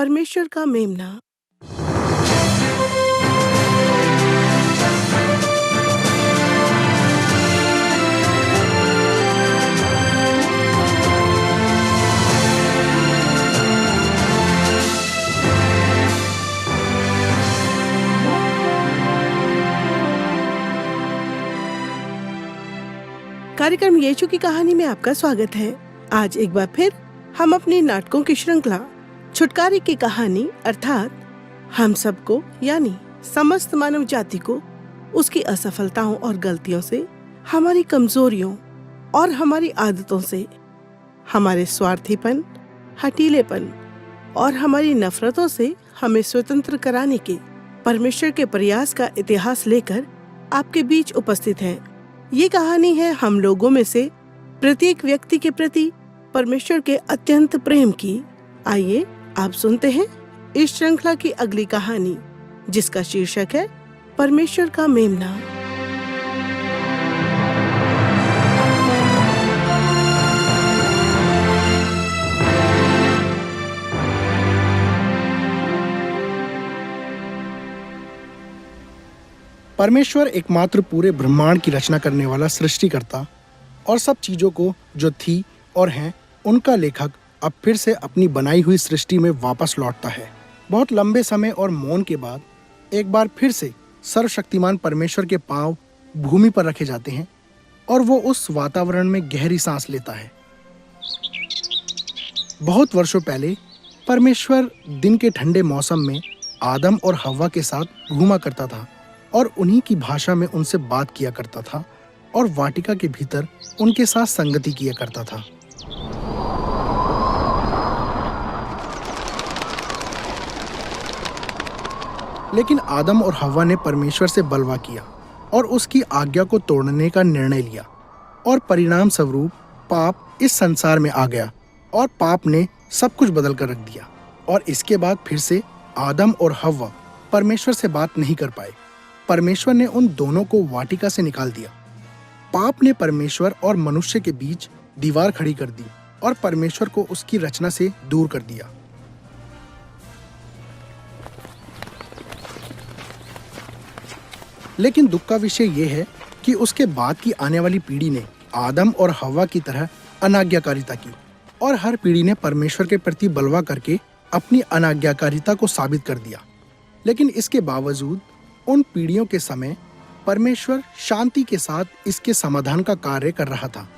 परमेश्वर का मेमना। कार्यक्रम यीशु की कहानी में आपका स्वागत है। आज एक बार फिर हम अपनी नाटकों की श्रृंखला छुटकारे की कहानी अर्थात हम सबको यानी समस्त मानव जाति को उसकी असफलताओं और गलतियों से, हमारी कमजोरियों और हमारी आदतों से, हमारे स्वार्थीपन, हठीलेपन और हमारी नफरतों से हमें स्वतंत्र कराने के परमेश्वर के प्रयास का इतिहास लेकर आपके बीच उपस्थित है। ये कहानी है हम लोगों में से प्रत्येक व्यक्ति के प्रति परमेश्वर के अत्यंत प्रेम की। आइए आप सुनते हैं इस श्रृंखला की अगली कहानी, जिसका शीर्षक है परमेश्वर का मेमना। परमेश्वर एकमात्र पूरे ब्रह्मांड की रचना करने वाला सृष्टिकर्ता और सब चीजों को जो थी और हैं उनका लेखक अब फिर से अपनी बनाई हुई सृष्टि में वापस लौटता है। बहुत लंबे समय और मौन के बाद एक बार फिर से सर्वशक्तिमान परमेश्वर के पांव भूमि पर रखे जाते हैं और वो उस वातावरण में गहरी सांस लेता है। बहुत वर्षों पहले परमेश्वर दिन के ठंडे मौसम में आदम और हव्वा के साथ घूमा करता था और उन्हीं की भाषा में उनसे बात किया करता था और वाटिका के भीतर उनके साथ संगति किया करता था। लेकिन आदम और हव्वा ने परमेश्वर से बलवा किया और उसकी आज्ञा को तोड़ने का निर्णय लिया और परिणाम स्वरूप पाप इस संसार में आ गया और पाप ने सब कुछ बदल कर रख दिया। और इसके बाद फिर से आदम और हव्वा परमेश्वर से बात नहीं कर पाए। परमेश्वर ने उन दोनों को वाटिका से निकाल दिया। पाप ने परमेश्वर और मनुष्य के बीच दीवार खड़ी कर दी और परमेश्वर को उसकी रचना से दूर कर दिया। लेकिन दुख का विषय यह है कि उसके बाद की आने वाली पीढ़ी ने आदम और हव्वा की तरह अनाज्ञाकारिता की और हर पीढ़ी ने परमेश्वर के प्रति बलवा करके अपनी अनाज्ञाकारिता को साबित कर दिया। लेकिन इसके बावजूद उन पीढ़ियों के समय परमेश्वर शांति के साथ इसके समाधान का कार्य कर रहा था,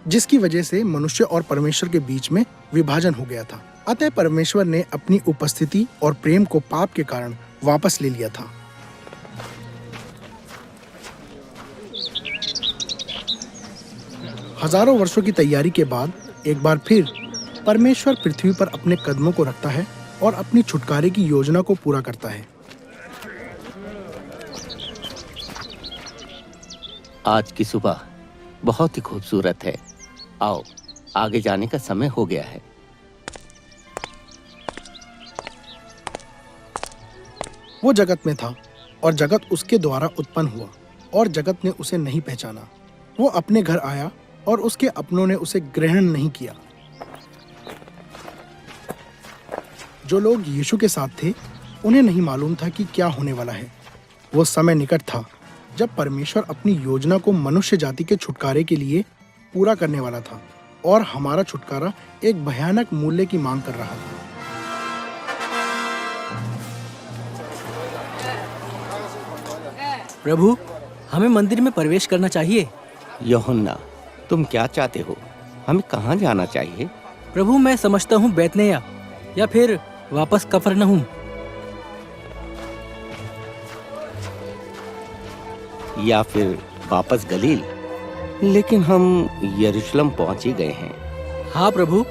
जिसकी वजह से मनुष्य और परमेश्वर के बीच में विभाजन हो गया था। अतः परमेश्वर ने अपनी उपस्थिति और प्रेम को पाप के कारण वापस ले लिया था। हजारों वर्षों की तैयारी के बाद एक बार फिर परमेश्वर पृथ्वी पर अपने कदमों को रखता है और अपनी छुटकारे की योजना को पूरा करता है। आज की सुबह बहुत ही खूबसूरत है। आओ, आगे जाने का समय हो गया है। वो जगत में था और जगत उसके द्वारा उत्पन्न हुआ और जगत ने उसे नहीं पहचाना। वो अपने घर आया और उसके अपनों ने उसे ग्रहण नहीं किया। जो लोग यीशु के साथ थे उन्हें नहीं मालूम था कि क्या होने वाला है। वो समय निकट था जब परमेश्वर अपनी योजना को मनुष्य जाति के छुटकारे के लिए पूरा करने वाला था और हमारा छुटकारा एक भयानक मूल्य की मांग कर रहा था। प्रभु, हमें मंदिर में प्रवेश करना चाहिए। यूहन्ना, तुम क्या चाहते हो? हमें कहाँ जाना चाहिए? प्रभु, मैं समझता हूँ बैतनिय्याह या फिर वापस कफरनहूम। या फिर वापस गलील। लेकिन हम यरूशलेम पहुंच ही गए हैं। हाँ प्रभु,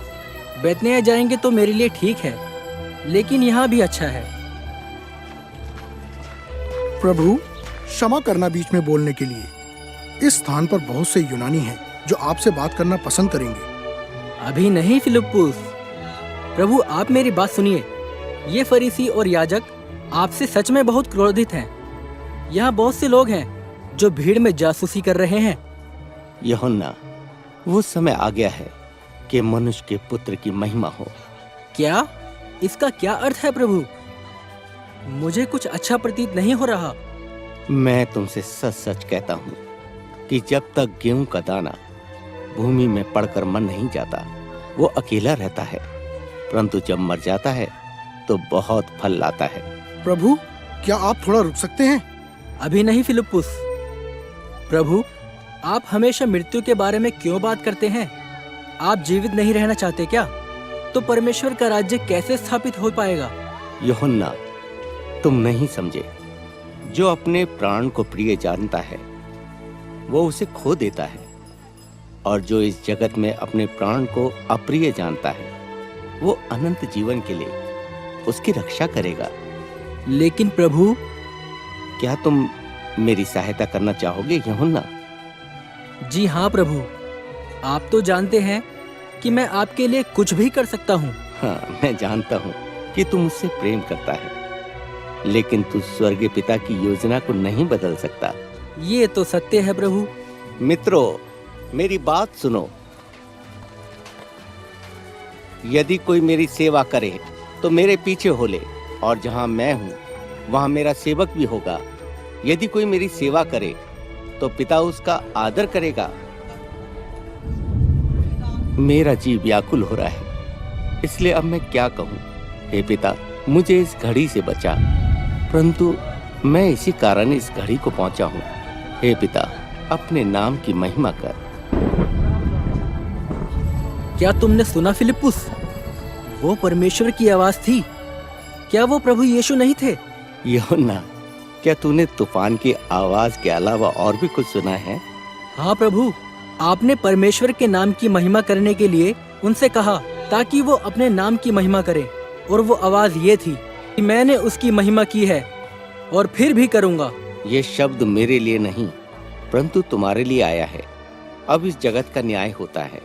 बैतनिय्याह जाएंगे तो मेरे लिए ठीक है, लेकिन यहाँ भी अच्छा है। प्रभु, क्षमा करना बीच में बोलने के लिए। इस स्थान पर बहुत से यूनानी हैं जो आपसे बात करना पसंद करेंगे। अभी नहीं फिलिप्पुस। प्रभु, आप मेरी बात सुनिए। ये फरीसी और याजक आपसे सच में बहुत क्रोधित हैं। यहाँ बहुत से लोग हैं जो भीड़ में जासूसी कर रहे हैं। यूहन्ना, वो समय आ गया है कि मनुष्य के पुत्र की महिमा हो। क्या? इसका क्या अर्थ है प्रभु? मुझे कुछ अच्छा प्रतीत नहीं हो रहा। मैं तुमसे सच सच कहता हूँ कि जब तक गेहूं का दाना भूमि में पड़कर मर नहीं जाता, वो अकेला रहता है, परंतु जब मर जाता है तो बहुत फल लाता है। प्रभु, क्या आप थोड़ा रुक सकते हैं? अभी नहीं फिलिप्पुस। प्रभु, आप हमेशा मृत्यु के बारे में क्यों बात करते हैं? आप जीवित नहीं रहना चाहते क्या? तो परमेश्वर का राज्य कैसे स्थापित हो पाएगा? यूहन्ना, तुम नहीं समझे। जो अपने प्राण को प्रिय जानता है वो उसे खो देता है, और जो इस जगत में अपने प्राण को अप्रिय जानता है वो अनंत जीवन के लिए उसकी रक्षा करेगा। लेकिन प्रभु, क्या तुम मेरी सहायता करना चाहोगे यूहन्ना? जी हाँ प्रभु, आप तो जानते हैं कि मैं आपके लिए कुछ भी कर सकता हूँ। हाँ, मैं जानता हूँ कि तू मुझसे प्रेम करता है, लेकिन तू स्वर्गीय पिता की योजना को नहीं बदल सकता। ये तो सत्य है प्रभु। मित्रों, मेरी बात सुनो। यदि कोई मेरी सेवा करे तो मेरे पीछे हो ले, और जहाँ मैं हूँ वहाँ मेरा सेवक भी होगा। यदि कोई मेरी सेवा करे तो पिता उसका आदर करेगा। मेरा जी व्याकुल हो रहा है, इसलिए अब मैं क्या कहूँ? हे पिता, मुझे इस घड़ी से बचा, परंतु मैं इसी कारण इस घड़ी को पहुंचा हूँ। हे पिता, अपने नाम की महिमा कर। क्या तुमने सुना फिलिप्पुस? वो परमेश्वर की आवाज थी। क्या वो प्रभु यीशु नहीं थे? यूहन्ना, क्या तूने तूफान की आवाज के अलावा और भी कुछ सुना है? हाँ प्रभु, आपने परमेश्वर के नाम की महिमा करने के लिए उनसे कहा ताकि वो अपने नाम की महिमा करें, और वो आवाज ये थी कि मैंने उसकी महिमा की है और फिर भी करूँगा। ये शब्द मेरे लिए नहीं, परंतु तुम्हारे लिए आया है। अब इस जगत का न्याय होता है।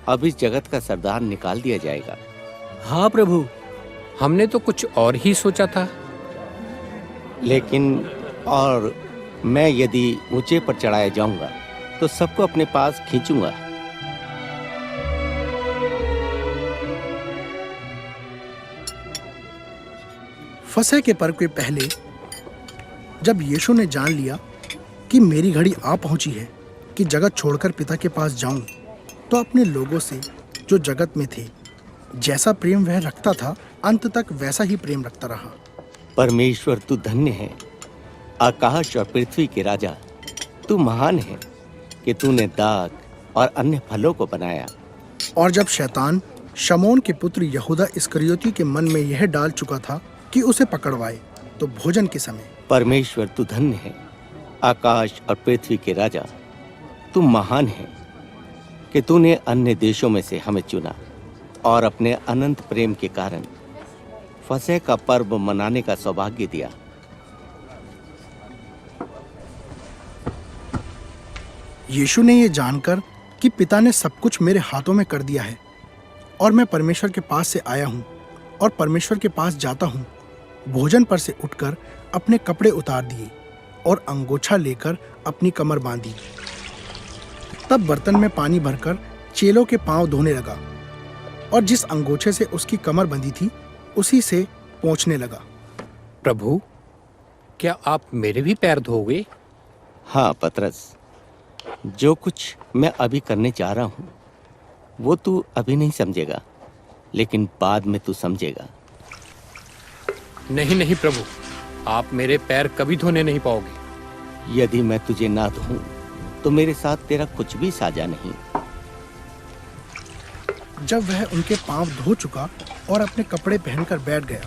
अब इस जगत का सरदार निकाल दिया जाएगा। हाँ प्रभु। हमने तो कुछ और ही सोचा था। लेकिन और मैं यदि ऊंचे पर चढ़ाया जाऊंगा तो सबको अपने पास खींचूंगा। फसह के पर्व के पहले जब यीशु ने जान लिया कि मेरी घड़ी आ पहुंची है कि जगत छोड़कर पिता के पास जाऊं, तो अपने लोगों से जो जगत में थे जैसा प्रेम वह रखता था, अंत तक वैसा ही प्रेम रखता रहा। परमेश्वर, तू धन्य है। आकाश और पृथ्वी के राजा, तू महान है कि तूने दाख और अन्य फलों को बनाया। और जब शैतान शमौन के पुत्र यहूदा इस्करियोती के मन में यह डाल चुका था कि उसे पकड़वाए, तो भोजन के समय परमेश्वर, तू धन्य है। आकाश और पृथ्वी के राजा, तू महान है कि तूने अन्य देशों में से हमें चुना और अपने अनंत प्रेम के कारण फसह का पर्व मनाने का सौभाग्य दिया। यीशु ने यह जानकर कि पिता ने सब कुछ मेरे हाथों में कर दिया है और मैं परमेश्वर के पास से आया हूँ और परमेश्वर के पास जाता हूँ, भोजन पर से उठकर अपने कपड़े उतार दिए और अंगोछा लेकर अपनी कमर बांधी। तब बर्तन में पानी भरकर चेलों के पांव धोने लगा और जिस अंगोछे से उसकी कमर बंधी थी उसी से पोंछने लगा। प्रभु, क्या आप मेरे भी पैर धोगे? हाँ पतरस, जो कुछ मैं अभी करने जा रहा हूँ वो तू अभी नहीं समझेगा, लेकिन बाद में तू समझेगा। नहीं नहीं प्रभु, आप मेरे पैर कभी धोने नहीं पाओगे। यदि मैं तुझे ना धोऊं तो मेरे साथ तेरा कुछ भी साझा नहीं। जब वह उनके पांव धो चुका और अपने कपड़े पहनकर बैठ गया।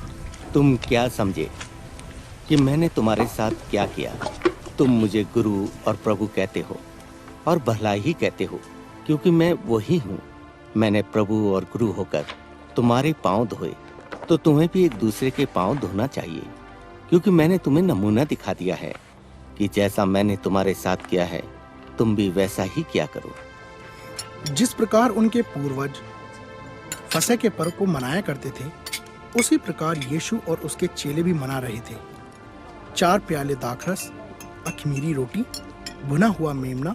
तुम क्या समझे कि मैंने तुम्हारे साथ क्या किया? तुम मुझे गुरु और प्रभु कहते हो और भला ही कहते हो, क्योंकि मैं वही हूँ। मैंने प्रभु और गुरु होकर तुम्हारे पांव धोए, तो तुम्हें भी एक दूसरे के पांव धोना चाहिए, क्योंकि मैंने तुम्हें नमूना दिखा दिया है कि जैसा मैंने तुम्हारे साथ किया है तुम भी वैसा ही किया करो। जिस प्रकार उनके पूर्वज फसह के पर्व को मनाया करते थे, उसी प्रकार यीशु और उसके चेले भी मना रहे थे। 4 प्याले दाखरस, अखमीरी रोटी, भुना हुआ मेमना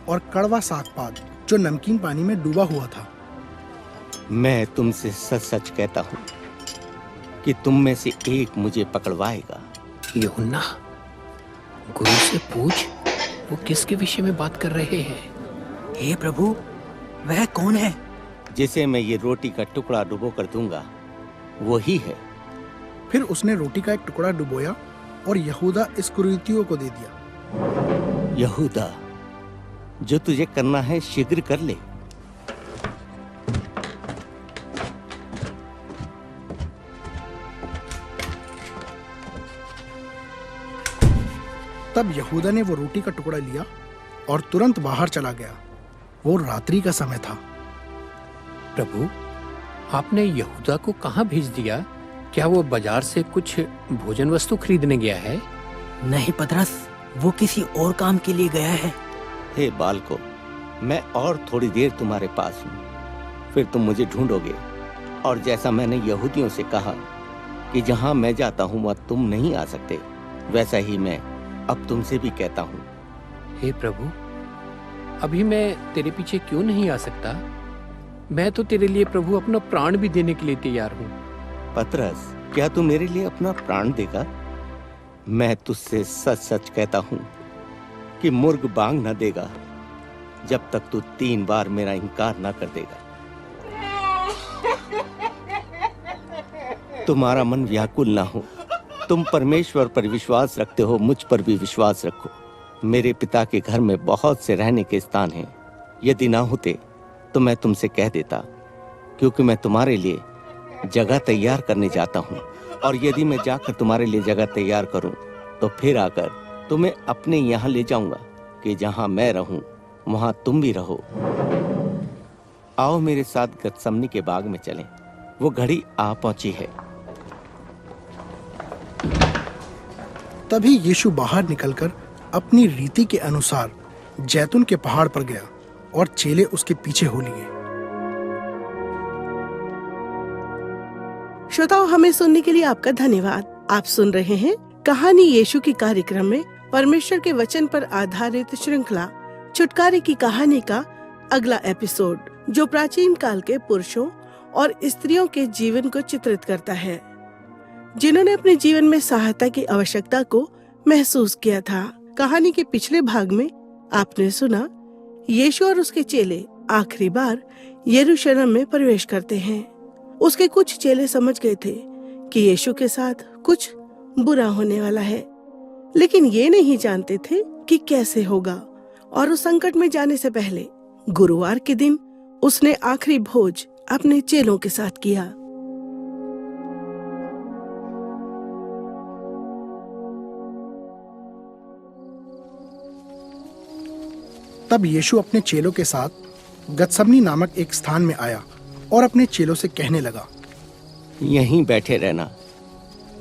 और कड़वा सागपात जो नमकीन पानी में डूबा हुआ था। मैं तुमसे सच सच कहता हूँ, कि तुम में से एक मुझे पकड़वाएगा। यूहन्ना, गुरु से पूछ वो किसके विषय में बात कर रहे हैं। हे प्रभु, वह कौन है? जिसे मैं ये रोटी का टुकड़ा डुबो कर दूंगा, वही है। फिर उसने रोटी का एक टुकड़ा डुबोया और यहूदा इस्करियोती को दे दिया। यहूदा, जो तुझे करना है शीघ्र कर ले। तब यहूदा ने वो रोटी का टुकड़ा लिया और तुरंत बाहर चला गया। वो रात्रि का समय था। प्रभु, आपने यहूदा को कहाँ भेज दिया? क्या वो बाजार से कुछ भोजन वस्तु खरीदने गया है? नहीं पतरस, वो किसी और काम के लिए गया है। हे बालको, मैं और थोड़ी देर तुम्हारे पास हूँ, फिर तुम मुझे ढूंढोगे। और जैसा मैंने यहूदियों से कहा कि जहाँ मैं जाता हूँ वहाँ तुम नहीं आ सकते, वैसा ही मैं अब तुमसे भी कहता हूँ। हे प्रभु, अभी मैं तेरे पीछे क्यों नहीं आ सकता? मैं तो तेरे लिए प्रभु अपना प्राण भी देने के लिए तैयार हूँ। पतरस, क्या तू मेरे लिए अपना प्राण देगा? मैं तुझसे सच सच कहता हूँ कि मुर्ग बांग न देगा जब तक तू 3 बार मेरा इनकार न कर देगा। तुम्हारा मन व्याकुल ना हो। तुम परमेश्वर पर विश्वास रखते हो, मुझ पर भी विश्वास रखो। मेरे पिता के घर में बहुत से रहने के स्थान हैं। यदि ना होते तो मैं तुमसे कह देता, क्योंकि मैं तुम्हारे लिए जगह तैयार करने जाता हूँ। और यदि मैं जाकर तुम्हारे लिए जगह तैयार करूँ तो फिर आकर तुम्हें अपने यहाँ ले जाऊंगा, कि जहाँ मैं रहूँ वहाँ तुम भी रहो। आओ मेरे साथ गतसमनी के बाग में चलें। वो घड़ी आ पहुंची है। तभी यीशु बाहर निकलकर अपनी रीति के अनुसार जैतून के पहाड़ पर गया और चेले उसके पीछे हो लिए। श्रोताओं, हमें सुनने के लिए आपका धन्यवाद। आप सुन रहे हैं कहानी यीशु की कार्यक्रम में परमेश्वर के वचन पर आधारित श्रृंखला छुटकारे की कहानी का अगला एपिसोड, जो प्राचीन काल के पुरुषों और स्त्रियों के जीवन को चित्रित करता है, जिन्होंने अपने जीवन में सहायता की आवश्यकता को महसूस किया था। कहानी के पिछले भाग में आपने सुना यीशु और उसके चेले आखिरी बार यरूशलेम में प्रवेश करते हैं। उसके कुछ चेले समझ गए थे कि यीशु के साथ कुछ बुरा होने वाला है, लेकिन ये नहीं जानते थे कि कैसे होगा। और उस संकट में जाने से पहले गुरुवार के दिन उसने आखिरी भोज अपने चेलों के साथ किया। तब यीशु अपने चेलों के साथ गतसमनी नामक एक स्थान में आया और अपने चेलों से कहने लगा, यहीं बैठे रहना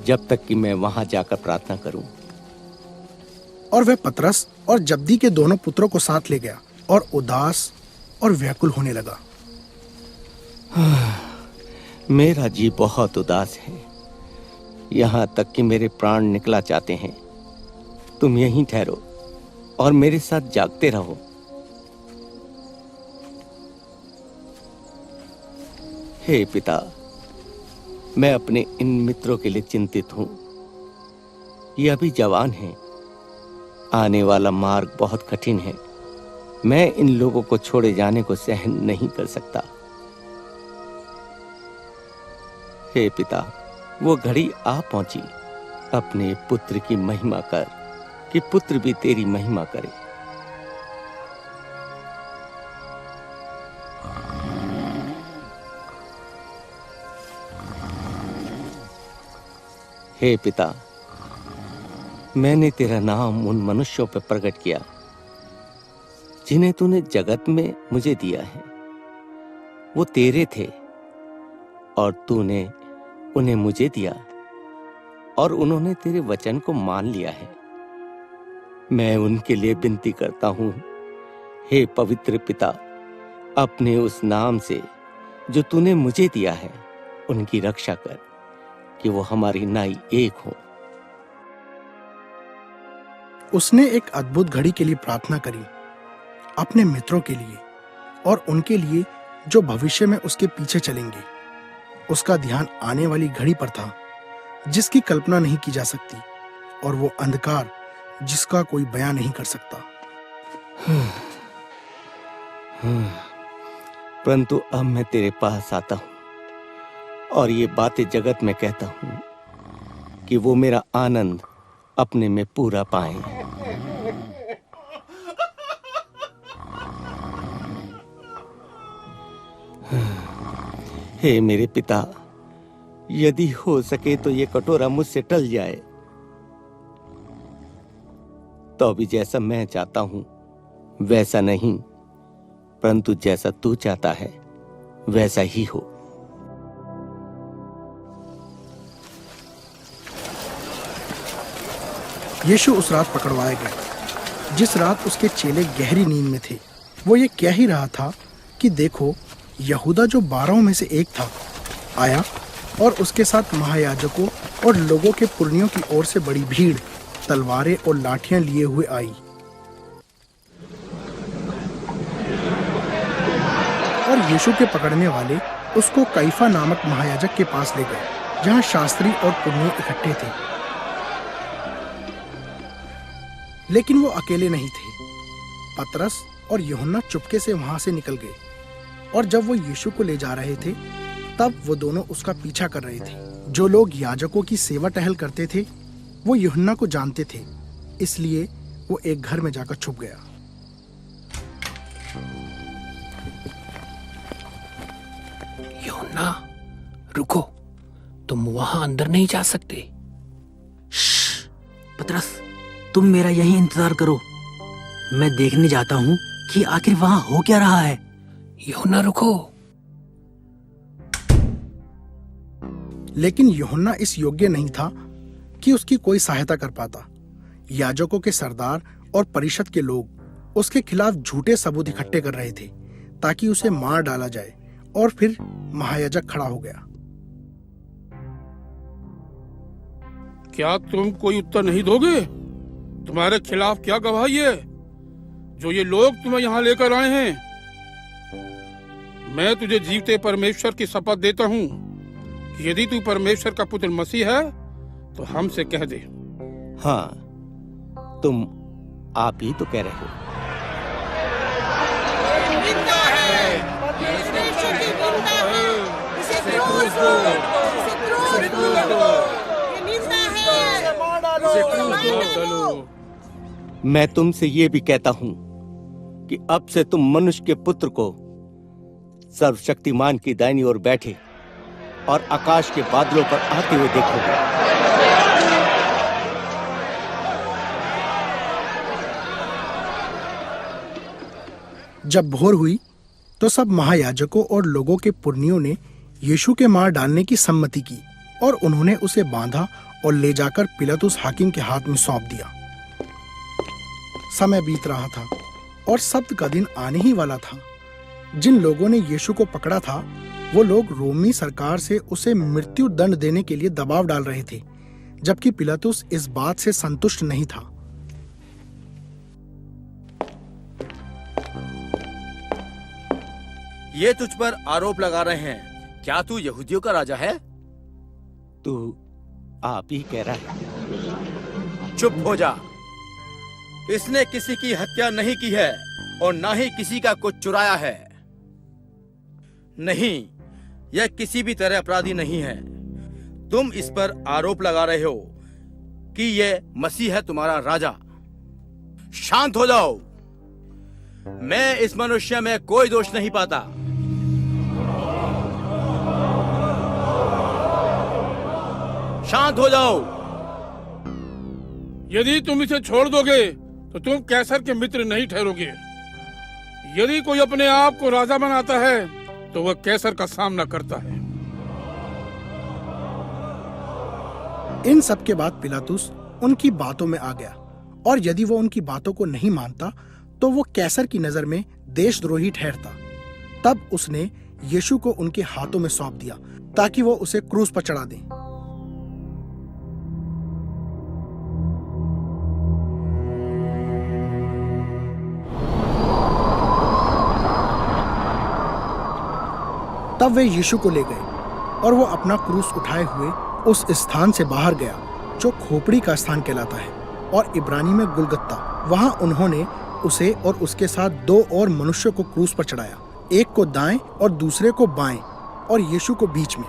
जब तक कि मैं वहां जाकर प्रार्थना करूं। और वह पतरस और जब्दी के दोनों पुत्रों को साथ ले गया और उदास और व्याकुल होने लगा। मेरा जी बहुत उदास है, यहाँ तक कि मेरे प्राण निकला चाहते हैं। तुम यहीं ठहरो और मेरे साथ जागते रहो। हे पिता, मैं अपने इन मित्रों के लिए चिंतित हूं। ये अभी जवान हैं। आने वाला मार्ग बहुत कठिन है। मैं इन लोगों को छोड़े जाने को सहन नहीं कर सकता। हे पिता, वो घड़ी आ पहुंची। अपने पुत्र की महिमा कर कि पुत्र भी तेरी महिमा करे। हे पिता, मैंने तेरा नाम उन मनुष्यों पर प्रकट किया जिन्हें तूने जगत में मुझे दिया है। वो तेरे थे और तूने उन्हें मुझे दिया और उन्होंने तेरे वचन को मान लिया है। मैं उनके लिए विनती करता हूं, हे पवित्र पिता, अपने उस नाम से जो तूने मुझे दिया है उनकी रक्षा कर, कि वो हमारी नाई एक हो। उसने एक अद्भुत घड़ी के लिए प्रार्थना करी, अपने मित्रों के लिए और उनके लिए जो भविष्य में उसके पीछे चलेंगे। उसका ध्यान आने वाली घड़ी पर था जिसकी कल्पना नहीं की जा सकती, और वो अंधकार जिसका कोई बयां नहीं कर सकता। परंतु अब मैं तेरे पास आता हूं और ये बातें जगत में कहता हूं कि वो मेरा आनंद अपने में पूरा पाएं। हे मेरे पिता, यदि हो सके तो ये कटोरा मुझसे टल जाए, तो भी जैसा मैं चाहता हूं वैसा नहीं, परंतु जैसा तू चाहता है वैसा ही हो। यीशु उस रात पकड़वाया गया जिस रात उसके चेले गहरी नींद में थे। वो ये कह ही रहा था कि देखो, यहूदा जो 12 में से एक था आया, और उसके साथ महायाजकों और लोगों के पुरनियों की ओर से बड़ी भीड़ तलवारें और लाठियां लिए हुए आई। और यीशु के पकड़ने वाले उसको कैफा नामक महायाजक के पास ले गए, जहां शास्त्री और पुरनिये इकट्ठे थे। लेकिन वो अकेले नहीं थे। पतरस और यूहन्ना चुपके से वहां से निकल गए, और जब वो यीशु को ले जा रहे थे तब वो दोनों उसका पीछा कर रहे थे। जो लोग याजकों की सेवा टहल करते थे वो यूहन्ना को जानते थे, इसलिए वो एक घर में जाकर छुप गया। यूहन्ना, रुको, तुम वहां अंदर नहीं जा सकते। पतरस, तुम मेरा यही इंतजार करो, मैं देखने जाता हूँ कि आखिर वहां हो क्या रहा है। यूहन्ना, रुको। लेकिन यूहन्ना इस योग्य नहीं था कि उसकी कोई सहायता कर पाता। याजकों के सरदार और परिषद के लोग उसके खिलाफ झूठे सबूत इकट्ठे कर रहे थे ताकि उसे मार डाला जाए, और फिर महायाजक खड़ा हो गया। क्या तुम कोई उत्तर नहीं दोगे? तुम्हारे खिलाफ क्या गवाही है जो ये लोग तुम्हें यहाँ लेकर आए हैं? मैं तुझे जीवते परमेश्वर की शपथ देता हूँ कि यदि तू परमेश्वर का पुत्र मसीह है तो हमसे कह दे। हाँ, तुम आप ही तो कह रहे हो। मैं तुमसे ये भी कहता हूं कि अब से तुम मनुष्य के पुत्र को सर्वशक्तिमान की दाहिनी ओर बैठे और आकाश के बादलों पर आते हुए देखोगे। जब भोर हुई तो सब महायाजकों और लोगों के पुरनियों ने यीशु के मार डालने की सम्मति की, और उन्होंने उसे बांधा और ले जाकर पिलातुस हाकिम के हाथ में सौंप दिया। समय बीत रहा था और सब्त का दिन आने ही वाला था। जिन लोगों ने यीशु को पकड़ा था वो लोग रोमी सरकार से उसे मृत्यु दंड देने के लिए दबाव डाल रहे थे, जबकि पिलातुस इस बात से संतुष्ट नहीं था। ये तुझ पर आरोप लगा रहे हैं, क्या तू यहूदियों का राजा है? तू आप ही कह रहा है। चुप हो जा। इसने किसी की हत्या नहीं की है और ना ही किसी का कुछ चुराया है। नहीं, यह किसी भी तरह अपराधी नहीं है। तुम इस पर आरोप लगा रहे हो कि यह मसीह है तुम्हारा राजा। शांत हो जाओ। मैं इस मनुष्य में कोई दोष नहीं पाता। शांत हो जाओ। यदि तुम इसे छोड़ दोगे तो तुम कैसर के मित्र नहीं ठहरोगे। यदि कोई अपने आप को राजा बनाता है तो वह कैसर का सामना करता है। इन सब के बाद पिलातुस उनकी बातों में आ गया, और यदि वो उनकी बातों को नहीं मानता तो वो कैसर की नजर में देशद्रोही ठहरता। तब उसने यीशु को उनके हाथों में सौंप दिया ताकि वो उसे क्रूस पर चढ़ा दें। तब वे यीशु को ले गए और वो अपना क्रूस उठाए हुए उस स्थान से बाहर गया जो खोपड़ी का स्थान कहलाता है और इब्रानी में गुलगत्ता। वहां उन्होंने उसे और उसके साथ 2 और मनुष्यों को क्रूस पर चढ़ाया, एक को दाएं और दूसरे को बाएं और यीशु को बीच में।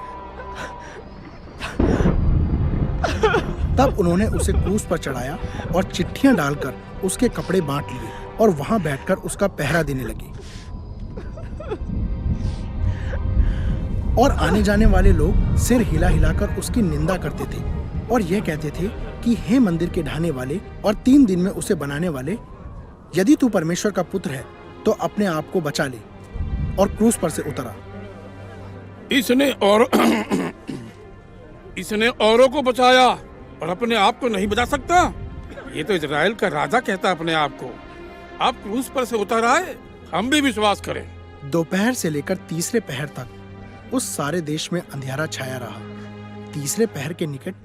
तब उन्होंने उसे क्रूस पर चढ़ाया और चिट्ठियां डालकर उसके कपड़े बांट लिए और वहां बैठकर उसका पहरा देने लगे। और आने जाने वाले लोग सिर हिला हिलाकर उसकी निंदा करते थे और यह कहते थे कि हे मंदिर के ढाने वाले और 3 दिन में उसे बनाने वाले, यदि तू परमेश्वर का पुत्र है तो अपने आप को बचा ले। और क्रूस पर से उतरा। इसने औरों को बचाया और अपने आप को नहीं बचा सकता। ये तो इजराइल का राजा कहता अपने आप को। आप क्रूस पर से उतर आए, हम भी विश्वास करें। दोपहर से लेकर तीसरे पहर तक उस सारे देश में अंधेरा छाया रहा। तीसरे पहर के निकट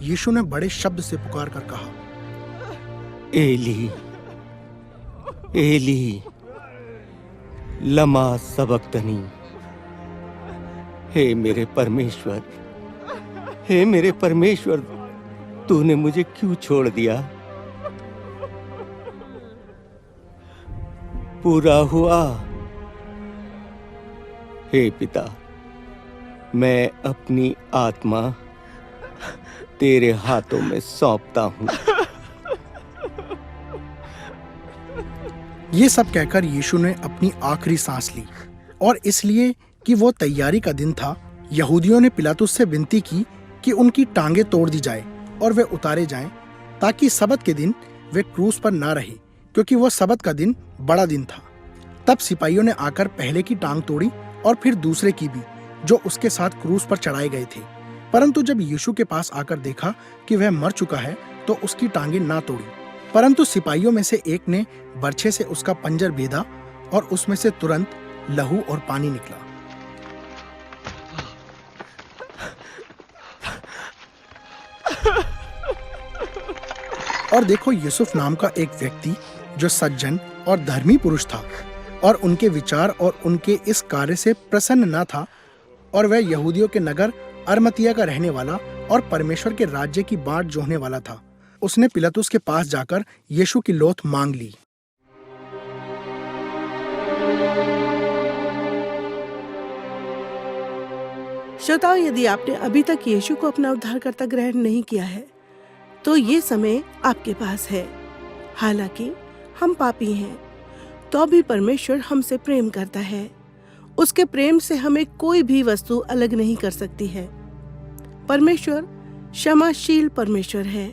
यीशु ने बड़े शब्द से पुकार कर कहा, एली एली लमा सबक्तनी। हे मेरे परमेश्वर, तूने मुझे क्यों छोड़ दिया? पूरा हुआ। हे पिता, मैं अपनी आत्मा तेरे हाथों में सौंपता हूं। ये सब कहकर यीशु ने अपनी आखिरी सांस ली और इसलिए कि वो तैयारी का दिन था, यहूदियों ने पिलातुस से विनती की कि उनकी टांगें तोड़ दी जाए और वे उतारे जाएं, ताकि सबत के दिन वे क्रूस पर ना रहे, क्योंकि वो सबत का दिन बड़ा दिन था। तब सिपाहियों ने आकर पहले की टांग तोड़ी और फिर दूसरे की भी, जो उसके साथ क्रूस पर चढ़ाए गए थे। परंतु जब यीशु के पास आकर देखा कि वह मर चुका है तो उसकी टांगें ना तोड़ी। परंतु सिपाहियों में से एक ने बर्छे से उसका पंजर बेधा और उसमें से तुरंत लहू और पानी निकला। और देखो, यूसुफ नाम का एक व्यक्ति जो सज्जन और धर्मी पुरुष था और उनके विचार और उनके इस कार्य से प्रसन्न न था, और वह यहूदियों के नगर अरमतिया का रहने वाला और परमेश्वर के राज्य की बाट जोहने वाला था। उसने पिलातुस के पास जाकर यीशु की लौथ मांग ली। श्रोताओं, यदि आपने अभी तक यीशु को अपना उद्धारकर्ता ग्रहण नहीं किया है तो ये समय आपके पास है। हालांकि हम पापी हैं, तो भी परमेश्वर हमसे प्रेम करता है। उसके प्रेम से हमें कोई भी वस्तु अलग नहीं कर सकती है। परमेश्वर क्षमाशील परमेश्वर है।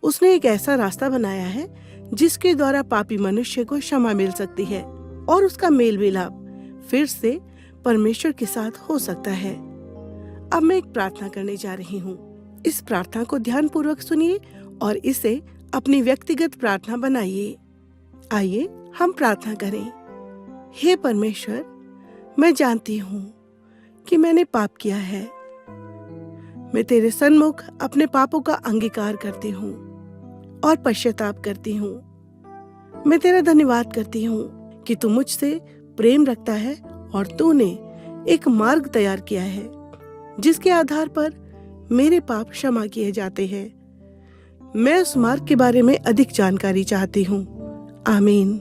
उसने एक ऐसा रास्ता बनाया है जिसके द्वारा पापी मनुष्य को क्षमा मिल सकती है और उसका मेल मिलाप फिर से परमेश्वर के साथ हो सकता है। अब मैं एक प्रार्थना करने जा रही हूँ। इस प्रार्थना को ध्यानपूर्वक सुनिए और इसे अपनी व्यक्तिगत प्रार्थना बनाइए। आइए हम प्रार्थना करें। हे परमेश्वर, मैं जानती हूँ कि मैंने पाप किया है। मैं तेरे सन्मुख अपने पापों का अंगीकार करती हूँ और पश्चाताप करती हूँ। मैं तेरा धन्यवाद करती हूँ कि तू मुझसे प्रेम रखता है और तूने एक मार्ग तैयार किया है जिसके आधार पर मेरे पाप क्षमा किए जाते हैं। मैं उस मार्ग के बारे में अधिक जानकारी चाहती हूँ। आमीन।